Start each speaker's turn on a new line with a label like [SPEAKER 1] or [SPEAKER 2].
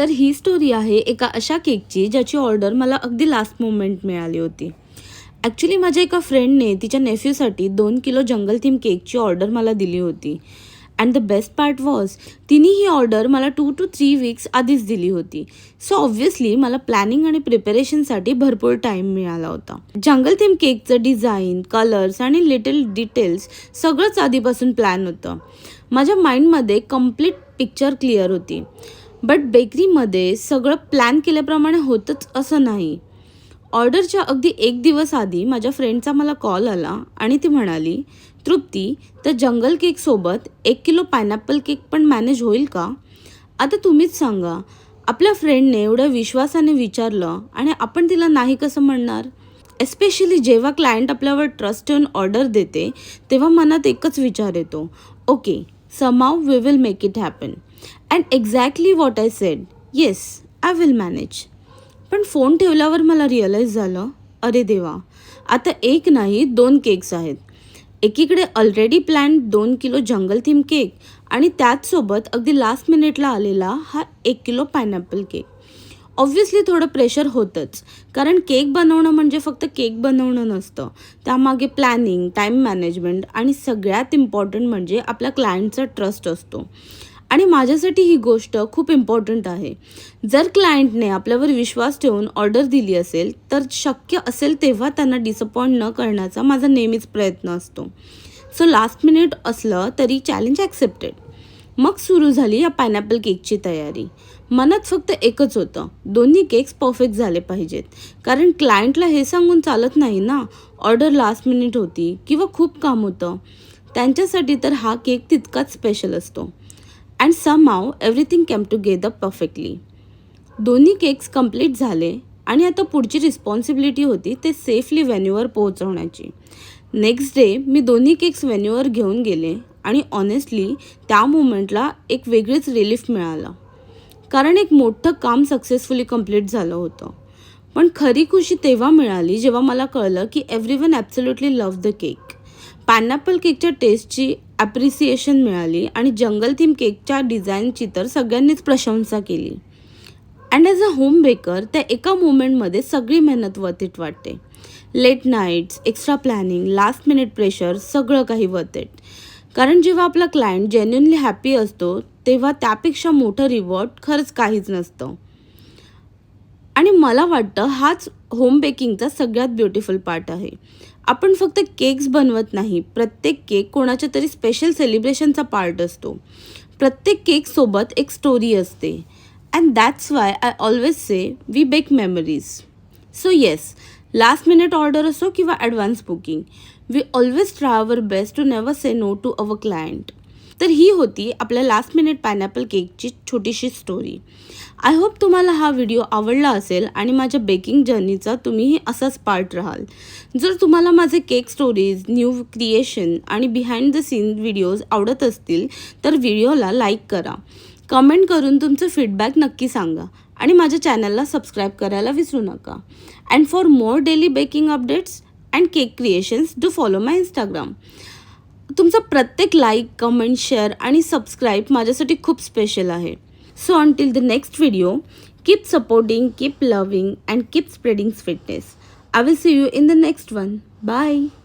[SPEAKER 1] तर ही स्टोरी आहे एका अशा केकची ज्याची ऑर्डर मला अगदी लास्ट मोमेंट मिळाली होती. ॲक्च्युली माझ्या एका फ्रेंडने तिच्या नेफ्यूसाठी 2 किलो जंगल थीम केकची ऑर्डर मला दिली होती. And the best part was तिने ही ऑर्डर मला 2 to 3 वीक्स आधीच दिली होती. सो ऑब्व्हियसली मला प्लॅनिंग आणि प्रिपरेशनसाठी भरपूर टाईम मिळाला होता. जंगल थीम केकचं डिझाईन, कलर्स आणि लिटल डिटेल्स सगळंच आधीपासून प्लॅन होतं. माझ्या माइंडमध्ये कम्प्लीट पिक्चर क्लिअर होती. बट बेकरीमध्ये सगळं प्लॅन केल्याप्रमाणे होतंच असं नाही. ऑर्डरच्या अगदी 1 दिवस आधी माझ्या फ्रेंडचा मला कॉल आला आणि ती म्हणाली, तृप्ती, तर जंगल केकसोबत 1 किलो पायनॅपल केक पण मॅनेज होईल का? आता तुम्हीच सांगा. आपल्या फ्रेंडने एवढ्या विश्वासाने विचारलं आणि आपण तिला नाही कसं म्हणणार? एस्पेशली जेव्हा क्लायंट आपल्यावर ट्रस्ट ठेवून ऑर्डर देते तेव्हा मनात एकच विचार येतो, okay, somehow we will make it happen. And exactly what I said, yes, I will manage. पण फोन ठेवल्यावर मला रिअलाईज झालं, अरे देवा, आता एक नाही 2 केक्स आहेत. एकीकडे ऑलरेडी प्लॅन 2 किलो जंगल थीम केक आणि त्याचसोबत अगदी लास्ट मिनिटला आलेला हा 1 किलो पायनॅपल केक. ऑब्व्हियसली थोडं प्रेशर होतंच, कारण केक बनवणं म्हणजे फक्त केक बनवणं नसतं. त्यामागे प्लॅनिंग, टाईम मॅनेजमेंट आणि सगळ्यात इम्पॉर्टंट म्हणजे आपल्या क्लायंटचा ट्रस्ट असतो. आणि माझ्यासाठी ही गोष्ट खूप इम्पॉर्टंट आहे. जर क्लायंटने आपल्यावर विश्वास ठेवून ऑर्डर दिली असेल तर शक्य असेल तेव्हा त्यांना डिसअपॉइंट न करण्याचा माझा नेहमीच प्रयत्न असतो. सो लास्ट मिनिट असलं तरी चॅलेंज ॲक्सेप्टेड. मग सुरू झाली या पायनॅपल केकची तयारी. मनात फक्त एकच होतं, दोन्ही केक्स परफेक्ट झाले पाहिजेत. कारण क्लायंटला हे सांगून चालत नाही ना, ऑर्डर लास्ट मिनिट होती किंवा खूप काम होतं. त्यांच्यासाठी तर हा केक तितकाच स्पेशल असतो. And somehow everything came together perfectly. दोन्ही केक्स कंप्लीट झाले आणि आता पुढची रिस्पॉन्सिबिलिटी होती ते सेफली व्हेन्यूवर पोहोचवण्याची. नेक्स्ट डे मी दोन्ही केक्स व्हेन्यूवर घेऊन गेले आणि ऑनेस्टली त्या मोमेंटला एक वेगळीच रिलीफ मिळाला. कारण एक मोठं काम सक्सेसफुली कंप्लीट झालं होतं. पण खरी खुशी तेव्हा मिळाली जेव्हा मला कळलं की everyone absolutely love the cake. Pineapple केकच्या टेस्टची ॲप्रिसिएशन मिळाली आणि जंगल थीम केकच्या डिझाईनची तर सगळ्यांनीच प्रशंसा केली. And as a home baker त्या एका मोमेंटमध्ये सगळी मेहनत वर्थ इट वाटते. Late nights, extra planning, last minute pressure, सगळं काही वर्थ इट. कारण जेव्हा आपला क्लायंट जेन्युइनली हॅपी असतो तेव्हा त्यापेक्षा मोठं रिवॉर्ड खरंच काहीच नसतं. आणि मला वाटतं हाच होम बेकिंगचा सगळ्यात ब्युटिफुल पार्ट आहे. आपण फक्त केक्स बनवत नाही, प्रत्येक केक कोणाच्या तरी स्पेशल सेलिब्रेशनचा पार्ट असतो. प्रत्येक केकसोबत एक स्टोरी असते. And that's why I always say we bake memories. So yes, last minute order असो किंवा advance booking, we always try our best to never say no to our client. तर ही होती आपल्या लास्ट मिनिट पायनॅपल केकची छोटीशी story. I hope तुम्हाला हा व्हिडिओ आवडला असेल आणि माझ्या बेकिंग जर्नीचा तुम्हीही असाच पार्ट राहाल. जर तुम्हाला माझे केक स्टोरीज, न्यू क्रिएशन आणि बिहाइंड द सीन व्हिडिओज आवडत असतील तर व्हिडिओला लाईक करा. कमेंट करून तुमचं फीडबॅक नक्की सांगा आणि माझ्या चॅनलला सबस्क्राईब करायला विसरू नका. And for more daily baking updates and cake creations do follow my Instagram. तुमचा प्रत्येक लाईक, कमेंट, शेअर आणि सबस्क्राईब माझ्यासाठी खूप स्पेशल आहे. So until the next video, keep supporting, keep loving and keep spreading sweetness. I will see you in the next one. Bye.